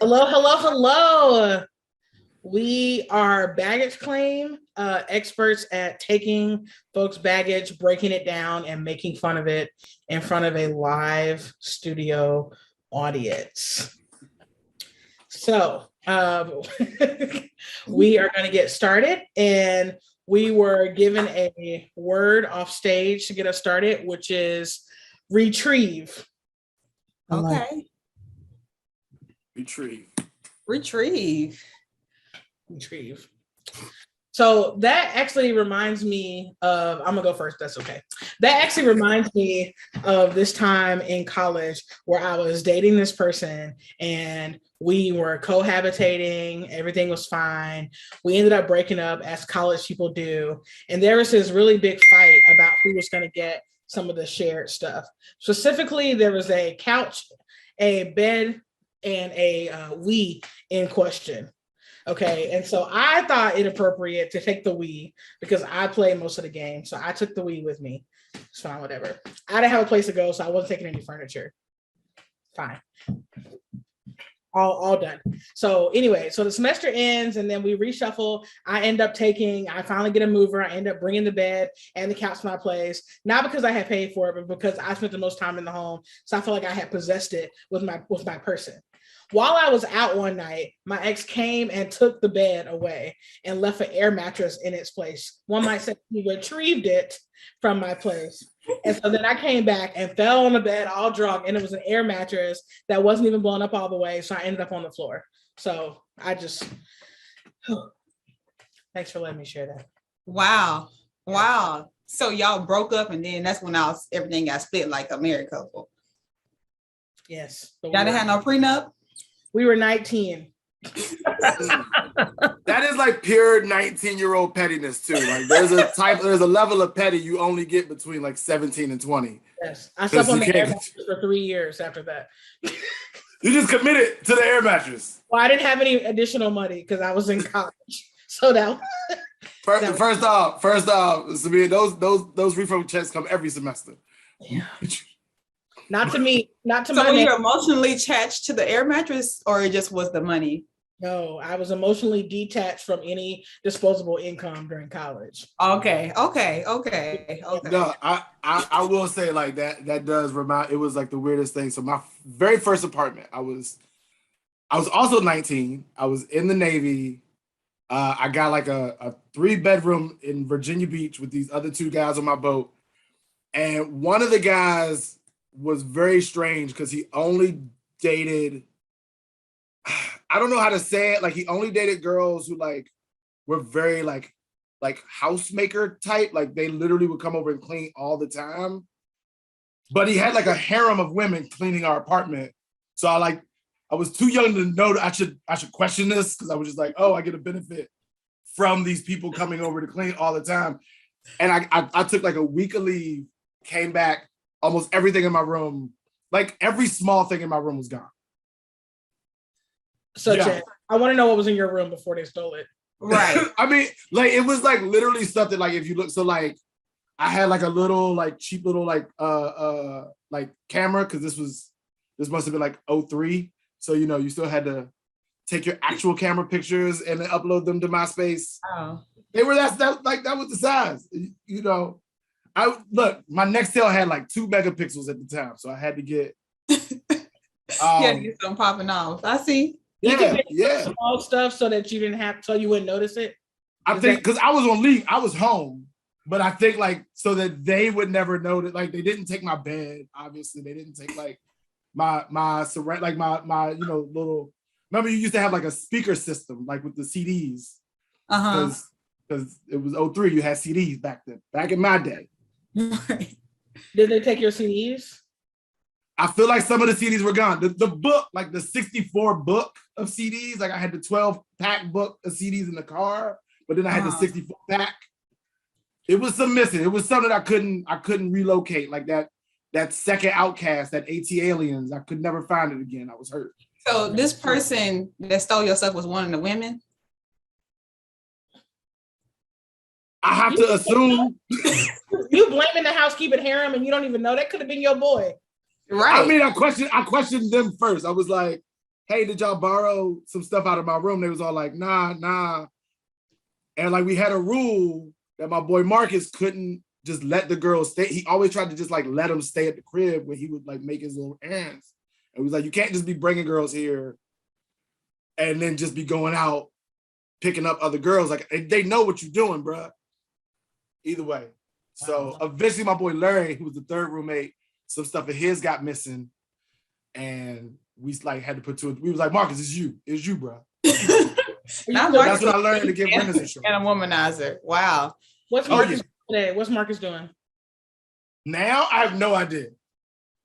Hello, hello, hello. We are baggage claim experts at taking folks' baggage, breaking it down, and making fun of it in front of a live studio audience. So we are going to get started, and we were given a word off stage to get us started, which is retrieve. Okay. Retrieve. So that actually reminds me of, I'm gonna go first, that's okay. That actually reminds me of this time in college where I was dating this person and we were cohabitating, everything was fine. We ended up breaking up as college people do. And there was this really big fight about who was gonna get some of the shared stuff. Specifically, there was a couch, a bed, and a Wii in question. Okay, and so I thought it appropriate to take the Wii because I play most of the game. So I took the Wii with me. It's fine, whatever. I didn't have a place to go, so I wasn't taking any furniture. Fine. All done. So anyway, so the semester ends and then we reshuffle. I finally get a mover. I end up bringing the bed and the couch to my place, not because I had paid for it, but because I spent the most time in the home. So I felt like I had possessed it with my person. While I was out one night, my ex came and took the bed away and left an air mattress in its place. One might say he retrieved it from my place. And so then I came back and fell on the bed all drunk, and it was an air mattress that wasn't even blown up all the way. So I ended up on the floor. So I just, thanks for letting me share that. Wow. So y'all broke up, and then that's when everything got split like a married couple. Yes. Y'all didn't have no prenup? We were 19. That is like pure 19-year-old pettiness too. Like there's a level of petty you only get between like 17 and 20. Yes. I slept on the air mattress for 3 years after that. You just committed to the air mattress. Well, I didn't have any additional money because I was in college. So that first off, Samir, those refund checks come every semester. Yeah. Not to me, not to so my were you emotionally attached to the air mattress, or it just was the money? No, I was emotionally detached from any disposable income during college. Okay. No, I will say like that does remind, it was like the weirdest thing. So my very first apartment, I was also 19. I was in the Navy. I got like a 3-bedroom in Virginia Beach with these other 2 guys on my boat. And one of the guys was very strange because he only dated, I don't know how to say it, like he only dated girls who like were very like housemaker type, like they literally would come over and clean all the time. But he had like a harem of women cleaning our apartment. So I was too young to know that I should question this, because I was just like, oh, I get a benefit from these people coming over to clean all the time. And I took like a week of leave, came back, almost everything in my room, like every small thing in my room was gone. I want to know what was in your room before they stole it. Right. I mean, like it was like literally something like, if you look, so like I had like a little like cheap little like camera, because this must have been like 03. So you still had to take your actual camera pictures and then upload them to MySpace. Oh. They were that was the size. My Nextel had like 2 megapixels at the time, so I had to get get some popping off. I see. Yeah. Small stuff so that you didn't have, so you wouldn't notice it. I think because I was on leave, I was home, but I think like so that they would never know that, like they didn't take my bed. Obviously, they didn't take like my surround, like my little. Remember, you used to have like a speaker system, like with the CDs. Because it was 03, you had CDs back then. Back in my day. Did they take your CDs? I feel like some of the CDs were gone. The book, like the 64 book of CDs, like I had the 12-pack book of CDs in the car, but then I had the 64-pack. It was some missing. It was something I couldn't relocate, like that second Outcast, that AT-Aliens. I could never find it again. I was hurt. So this person that stole your stuff was one of the women? I have to assume. You blaming the housekeeping harem and you don't even know that could have been your boy. Right. I mean, I questioned them first. I was like, hey, did y'all borrow some stuff out of my room? They was all like, nah. And like we had a rule that my boy Marcus couldn't just let the girls stay. He always tried to just like let them stay at the crib when he would like make his little errands. And he was like, you can't just be bringing girls here and then just be going out picking up other girls. Like they know what you're doing, bro. Either way. So eventually my boy Larry, who was the third roommate, some stuff of his got missing. And we like had to put two. We was like, Marcus, it's you, bro. That's what I learned to give renters insurance. And a womanizer. Wow. What's Marcus doing today? What's Marcus doing? Now I have no idea.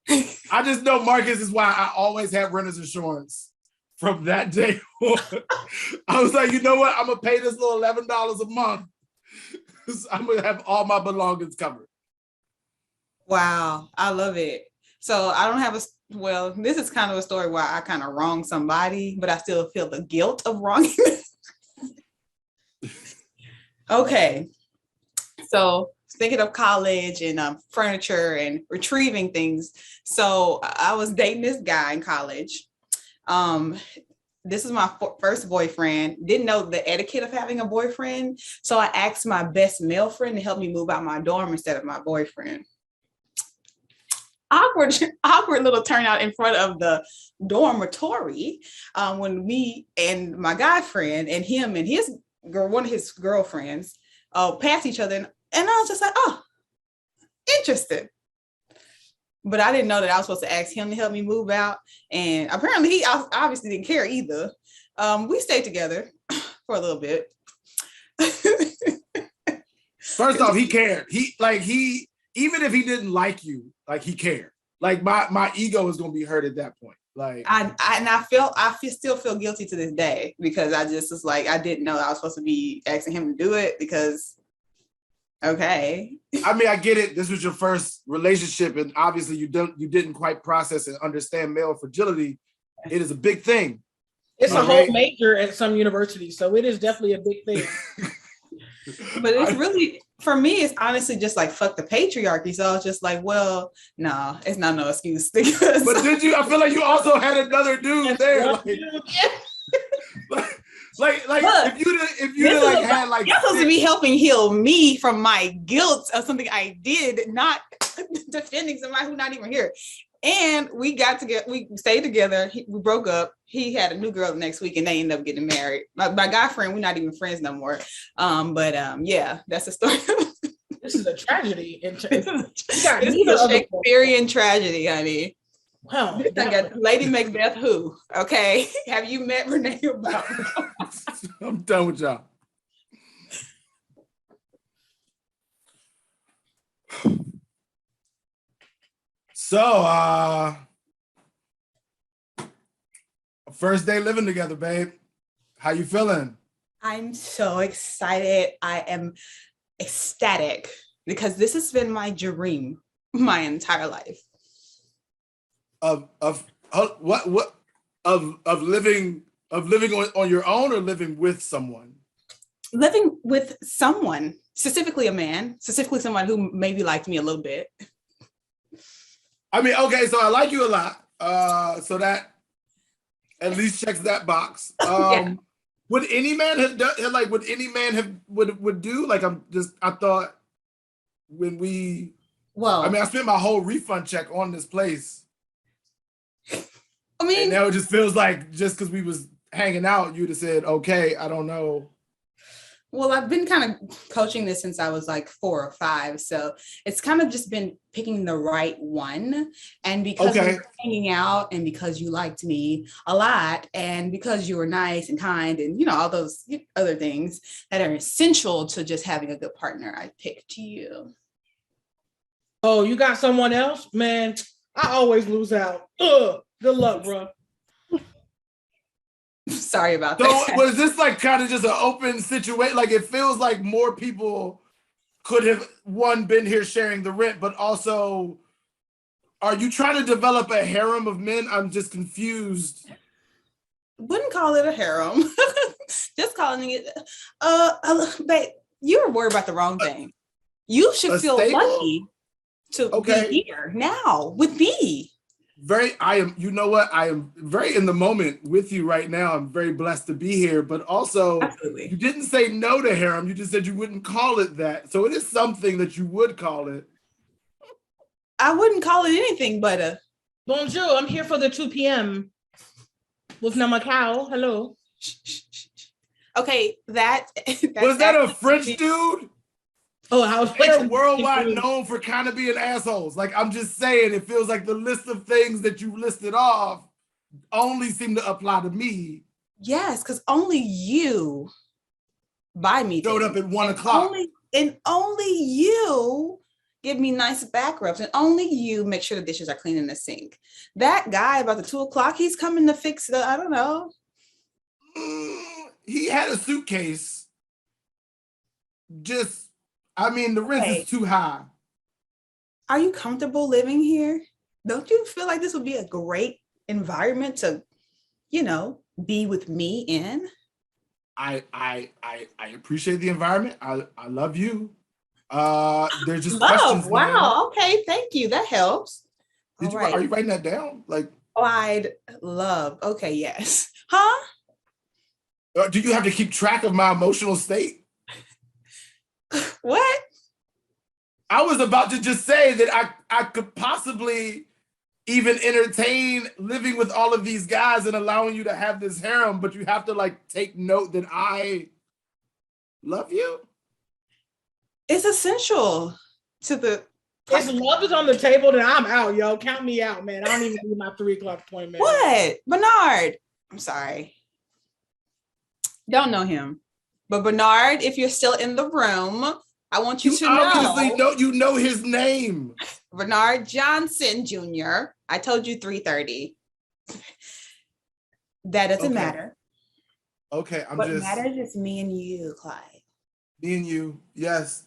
I just know Marcus is why I always have renters insurance from that day on. I was like, you know what? I'm gonna pay this little $11 a month. I'm gonna have all my belongings covered. Wow, I love it. So I don't have this is kind of a story where I kind of wronged somebody, but I still feel the guilt of wronging. Okay. So thinking of college and furniture and retrieving things. So I was dating this guy in college. This is my first boyfriend. Didn't know the etiquette of having a boyfriend. So I asked my best male friend to help me move out my dorm instead of my boyfriend. Awkward little turnout in front of the dormitory when me and my guy friend and him and his girl, one of his girlfriends, passed each other. And I was just like, oh, interesting. But I didn't know that I was supposed to ask him to help me move out. And apparently he obviously didn't care either. We stayed together for a little bit. First off, he cared. He even if he didn't like you, like he cared. Like my ego is gonna be hurt at that point. Like I still feel guilty to this day because I just was like, I didn't know I was supposed to be asking him to do it because okay. I mean, I get it. This was your first relationship, and obviously you didn't quite process and understand male fragility. It is a big thing. It's a whole major at some universities, so it is definitely a big thing. But it's really, for me, it's honestly just like fuck the patriarchy. So I was just like, well, no, it's not no excuse. But did you? I feel like you also had another dude there. Like look, if you like had like you're supposed to be helping heal me from my guilt of something I did, not defending somebody who's not even here. And we got together, we stayed together, we broke up. He had a new girl the next week and they ended up getting married. My guy friend, we're not even friends no more. Yeah, that's the story. This is a tragedy. This is a Shakespearean tragedy, honey. Wow. I got Lady Macbeth who? Okay. Have you met Renee about I'm done with y'all. So first day living together, babe. How you feeling? I'm so excited. I am ecstatic because this has been my dream my entire life. Of living on your own or living with someone? Living with someone, specifically a man, specifically someone who maybe liked me a little bit. I mean, okay, so I like you a lot. So that at least checks that box. Yeah. Would any man have done like would any man have would do? Like I thought when we I spent my whole refund check on this place. I mean, and now it just feels like just because we was hanging out, you'd have said, okay, I don't know. Well, I've been kind of coaching this since I was like 4 or 5. So it's kind of just been picking the right one. And because we were hanging out and because you liked me a lot and because you were nice and kind and, all those other things that are essential to just having a good partner, I picked you. Oh, you got someone else? Man, I always lose out. Ugh. Good luck, bro. Sorry about that. So was this like kind of just an open situation? Like it feels like more people could have been here sharing the rent, but also are you trying to develop a harem of men? I'm just confused. Wouldn't call it a harem. Just calling it babe, you were worried about the wrong thing. You should feel lucky to be here now with me. you know what? I am very in the moment with you right now. I'm very blessed to be here, but also Absolutely. you didn't say no to harem. You just said you wouldn't call it that. So it is something that you would call it. I wouldn't call it anything but a Bonjour, I'm here for the 2 p.m. with Namakau. Hello. Okay, was that a French dude? Oh, I was They're worldwide known for kind of being assholes. Like, I'm just saying, it feels like the list of things that you listed off only seem to apply to me. Yes, because only you buy me showed up at 1 o'clock. Only you give me nice back rubs, and only you make sure the dishes are clean in the sink. That guy about the 2 o'clock, he's coming to fix the, I don't know. He had a suitcase. The rent is too high. Are you comfortable living here? Don't you feel like this would be a great environment to, be with me in? I appreciate the environment. I love you. There's just love. Questions. Wow. Now. Okay. Thank you. That helps. Are you writing that down? I'd love. Okay. Yes. Huh? Do you have to keep track of my emotional state? What? I was about to just say that I could possibly even entertain living with all of these guys and allowing you to have this harem, but you have to take note that I love you. It's essential to the. If love is on the table, then I'm out, yo. Count me out, man. I don't even need my 3 o'clock appointment. What? Bernard. I'm sorry. Don't know him. But Bernard, if you're still in the room, I want you to obviously know his name. Bernard Johnson Jr. I told you 3:30. That doesn't matter. Okay, what matters is me and you, Clyde. Me and you, yes.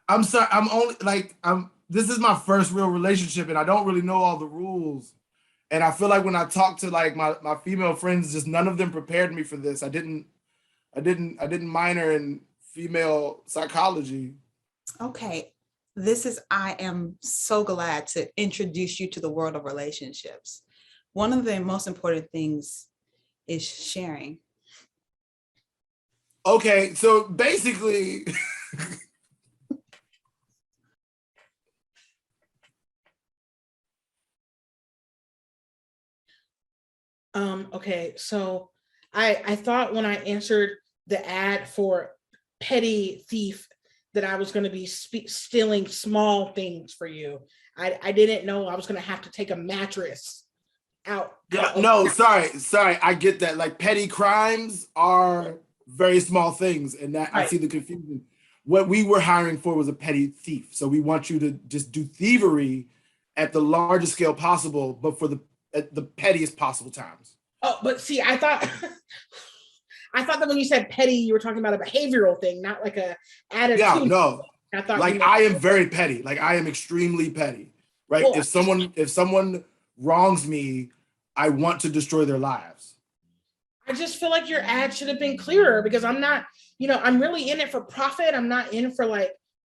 I'm sorry. This is my first real relationship, and I don't really know all the rules. And I feel like when I talk to my female friends, just none of them prepared me for this. I didn't minor in female psychology. Okay. I am so glad to introduce you to the world of relationships. One of the most important things is sharing. Okay, so basically, okay, so I thought when I answered the ad for petty thief that I was going to be stealing small things for you. I didn't know I was going to have to take a mattress out. No, sorry. I get that. Petty crimes are very small things, and that right. I see the confusion. What we were hiring for was a petty thief. So we want you to just do thievery at the largest scale possible, but for at the pettiest possible times. Oh, but see, I thought that when you said petty, you were talking about a behavioral thing, not like a attitude. Yeah, no. I am very petty. I am extremely petty. Right? Well, if someone wrongs me, I want to destroy their lives. I just feel like your ad should have been clearer because I'm not, I'm really in it for profit. I'm not in for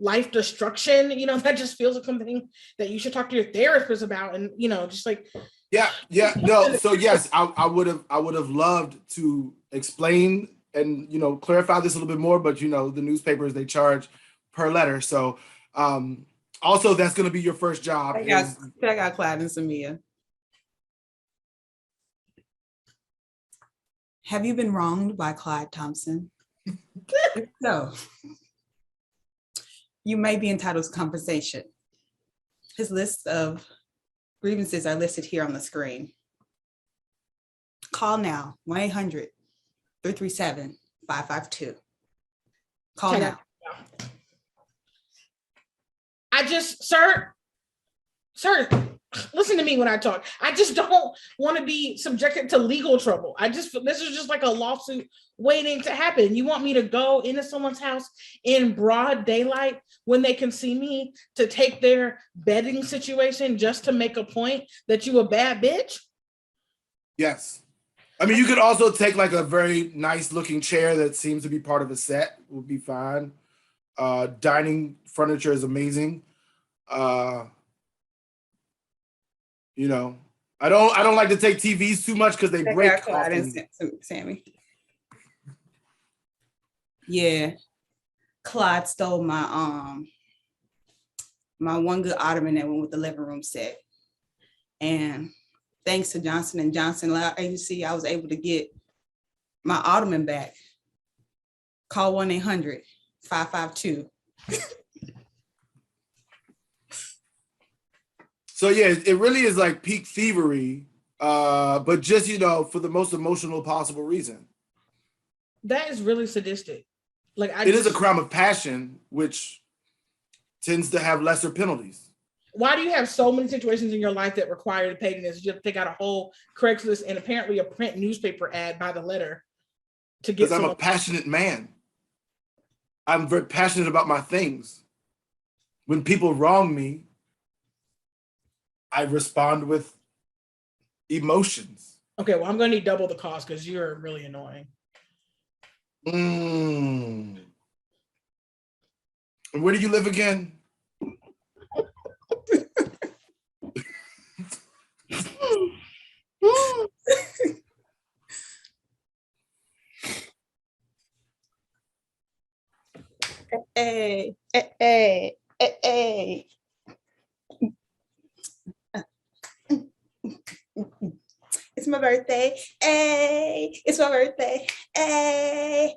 life destruction. That just feels like something that you should talk to your therapist about. And, just Yeah. No. So yes, I would have loved to explain and, clarify this a little bit more, but the newspapers, they charge per letter. So also that's going to be your first job. Check out Clyde and Samia. Have you been wronged by Clyde Thompson? No. You may be entitled to compensation. His list of grievances are listed here on the screen. Call now, 1-800-337-552. Call now. Sir, listen to me when I talk. I just don't want to be subjected to legal trouble. This is just like a lawsuit waiting to happen. You want me to go into someone's house in broad daylight when they can see me to take their bedding situation just to make a point that you a bad bitch? Yes. I mean, you could also take a very nice looking chair that seems to be part of a set would be fine. Dining furniture is amazing. I don't like to take TVs too much because they break. Clyde and Sammy. Yeah. Clyde stole my my one good ottoman that went with the living room set. And thanks to Johnson & Johnson Agency, I was able to get my ottoman back. Call 1-800-552. So yeah, it really is like peak thievery, but just, for the most emotional possible reason. That is really sadistic. Like it is a crime of passion, which tends to have lesser penalties. Why do you have so many situations in your life that require the pettiness? You have to take out a whole Craigslist and apparently a print newspaper ad by the letter to get. Because I'm a passionate man. I'm very passionate about my things. When people wrong me, I respond with emotions. Okay, well, I'm going to need double the cost because you're really annoying. And where do you live again? Hey. It's my birthday. Hey, it's my birthday. Hey.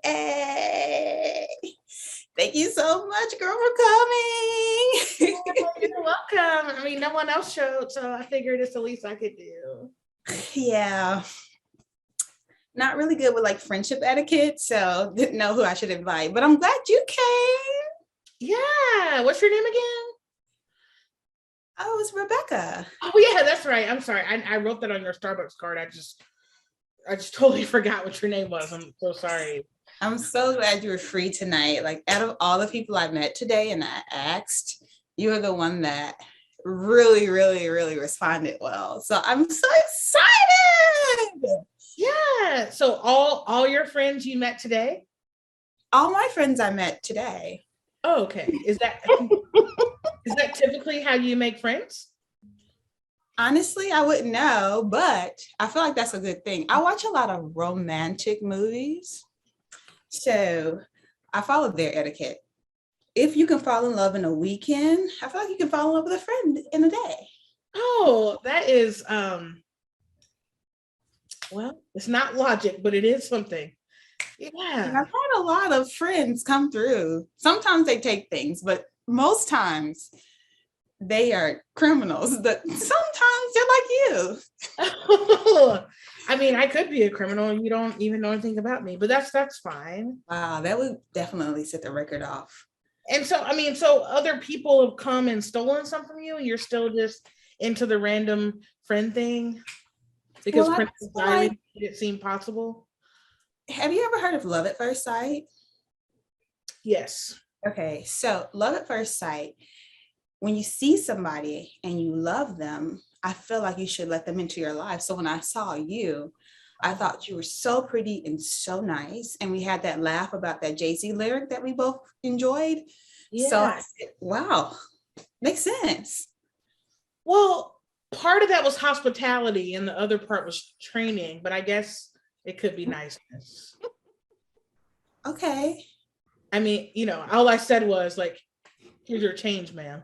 Thank you so much, girl, for coming. You're welcome. I mean, no one else showed, so I figured it's the least I could do. Yeah. Not really good with like friendship etiquette, so didn't know who I should invite, but I'm glad you came. Yeah. What's your name again? Oh, it's Rebecca. Oh yeah, that's right. I'm sorry. I wrote that on your Starbucks card. I just totally forgot what your name was. I'm so sorry. I'm so glad you were free tonight. Like out of all the people I met today and I asked, you were the one that really, really, really responded well. So I'm so excited. Yeah. So all your friends you met today? All my friends I met today. Oh, okay. Is that typically how you make friends? Honestly, I wouldn't know, but I feel like that's a good thing. I watch a lot of romantic movies, so I follow their etiquette. If you can fall in love in a weekend, I feel like you can fall in love with a friend in a day. Oh, that is well, it's not logic, but it is something. Yeah. And I've had a lot of friends come through. Sometimes they take things, but most times they are criminals. But sometimes they're like you. I mean, I could be a criminal and you don't even know anything about me, but that's fine. Wow, that would definitely set the record off. And so, I mean, so other people have come and stolen something from you and you're still just into the random friend thing because Princess Diamond made it seem possible. Have you ever heard of love at first sight? Yes. Okay, so love at first sight, when you see somebody and you love them, I feel like you should let them into your life. So when I saw you, I thought you were so pretty and so nice. And we had that laugh about that Jay-Z lyric that we both enjoyed. Yeah. So I said, wow, makes sense. Well, part of that was hospitality and the other part was training, but I guess it could be niceness. Okay. I mean, all I said was like, here's your change, ma'am.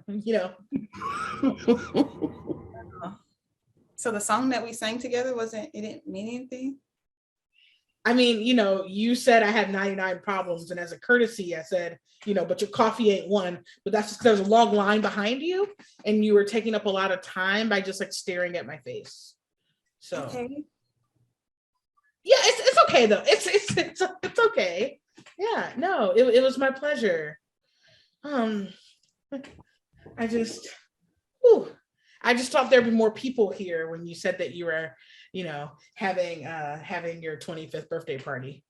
So the song that we sang together it didn't mean anything? I mean, you said I have 99 problems. And as a courtesy, I said, but your coffee ain't one. But that's just because there's a long line behind you and you were taking up a lot of time by just like staring at my face. So okay. Yeah, it's okay though. It's okay. Yeah, no, it was my pleasure. I just thought there'd be more people here when you said that you were, having your 25th birthday party.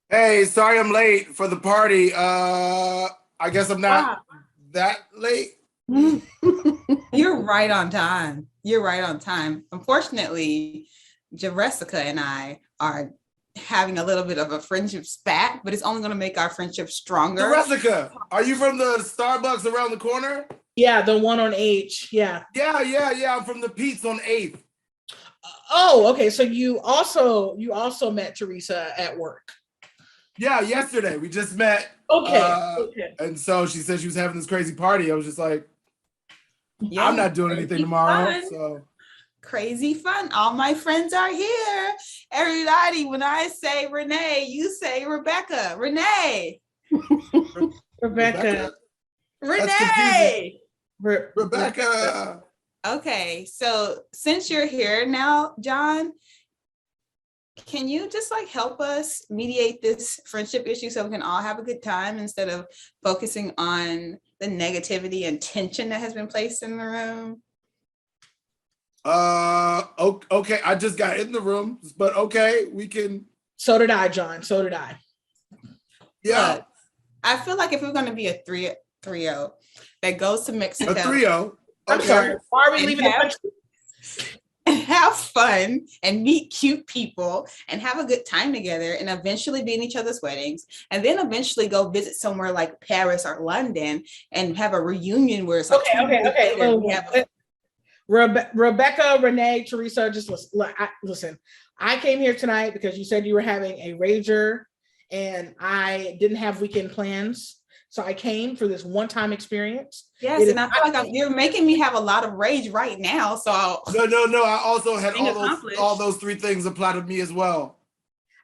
Hey, sorry I'm late for the party. I guess I'm not that late. You're right on time. Unfortunately, Jessica and I are having a little bit of a friendship spat, but it's only going to make our friendship stronger. Jessica, are you from the Starbucks around the corner? Yeah, the one on H. Yeah. Yeah. I'm from the Pete's on 8th. Oh, okay. So you also met Teresa at work. Yeah, yesterday we just met. Okay. And so she said she was having this crazy party. I was just like, Yeah, I'm not doing anything tomorrow. fun. So Crazy fun. All my friends are here. Everybody, when I say Renee, you say Rebecca. Renee. Rebecca. Renee. Rebecca. Okay, so since you're here now, John, can you just like help us mediate this friendship issue so we can all have a good time instead of focusing on the negativity and tension that has been placed in the room? Okay. I just got in the room, but okay, we can. So did I, John. So did I. Yeah. I feel like if we're going to be a trio that goes to Mexico. A trio. I'm sorry. Why are we leaving the country? And have fun and meet cute people and have a good time together and eventually be in each other's weddings and then eventually go visit somewhere like Paris or London and have a reunion where it's like okay. Rebecca, Renee, Teresa, just listen. I came here tonight because you said you were having a rager and I didn't have weekend plans. So I came for this one-time experience. Yes, and I feel like you're making me have a lot of rage right now. So No. I also had all those three things apply to me as well.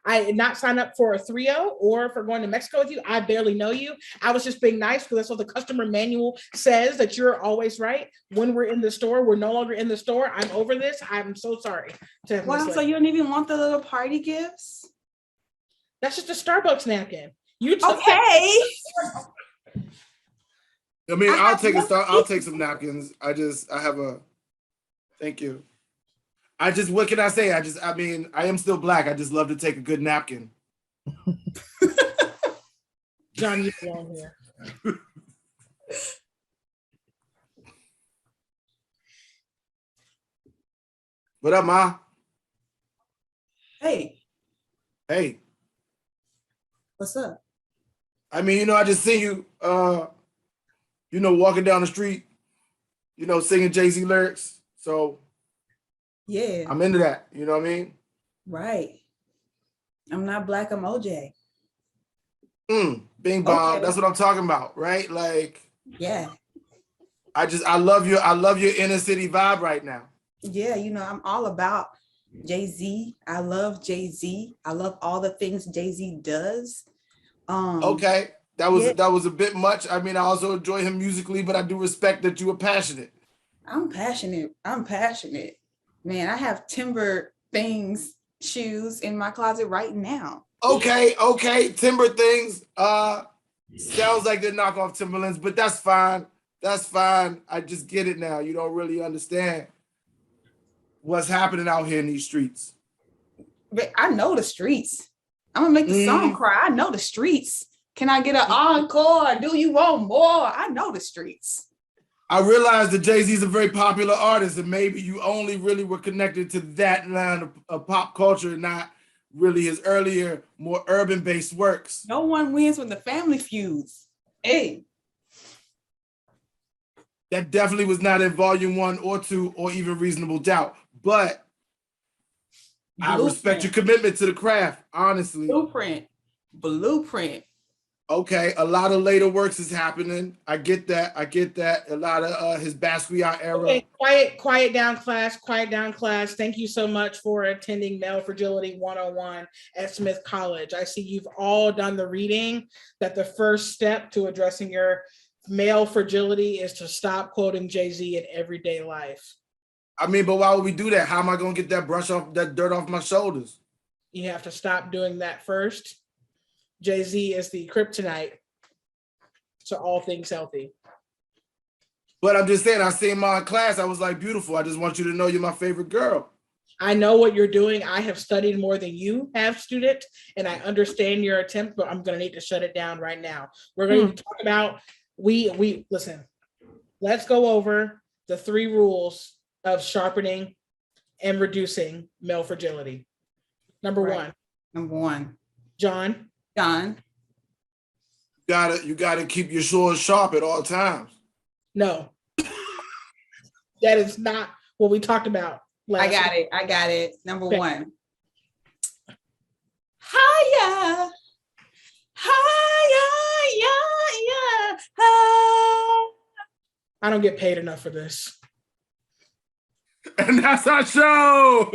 I did not sign up for a 3-0 or for going to Mexico with you. I barely know you. I was just being nice because that's what the customer manual says, that you're always right. When we're in the store, we're no longer in the store. I'm over this. I'm so sorry. Wow, so you don't even want the little party gifts? That's just a Starbucks napkin. Okay. I mean, I'll take some napkins. I thank you. What can I say? I am still Black. I just love to take a good napkin. John, you belong here. What up, Ma? Hey. What's up? I mean, I just seen you, walking down the street, singing Jay-Z lyrics. So yeah, I'm into that. You know what I mean? Right. I'm not Black, I'm OJ. Bing bong. Okay. That's what I'm talking about, right? Like, yeah. I love your inner city vibe right now. Yeah, I'm all about Jay-Z. I love Jay-Z. I love all the things Jay-Z does. Okay. That was a bit much. I mean, I also enjoy him musically, but I do respect that you are passionate. I'm passionate. Man, I have Timber Things shoes in my closet right now. Okay. Timber Things. Sounds like they're knockoff Timberlands, but that's fine. I just get it now. You don't really understand what's happening out here in these streets. But I know the streets. I'm gonna make the song cry. I know the streets. Can I get an encore? Do you want more? I know the streets. I realize that Jay-Z is a very popular artist, and maybe you only really were connected to that line of pop culture, not really his earlier, more urban-based works. No one wins when the family feuds. Hey. That definitely was not in Volume 1 or 2 or even Reasonable Doubt, but I respect your commitment to the craft, honestly. Blueprint. Okay, a lot of later works is happening. I get that. A lot of his Basquiat era. Okay, quiet down, class. Thank you so much for attending Male Fragility 101 at Smith College. I see you've all done the reading that the first step to addressing your male fragility is to stop quoting Jay-Z in everyday life. I mean, but why would we do that? How am I going to get that dirt off my shoulders? You have to stop doing that first. Jay-Z is the kryptonite to all things healthy. But I'm just saying, I seen my class. I was like, beautiful. I just want you to know you're my favorite girl. I know what you're doing. I have studied more than you have, student, and I understand your attempt, but I'm going to need to shut it down right now. We're going to talk about, listen, let's go over the 3 rules of sharpening and reducing male fragility. Number one. John. You gotta keep your swords sharp at all times. No. That is not what we talked about I got it. Number one. Higher. Higher. I don't get paid enough for this. And that's our show.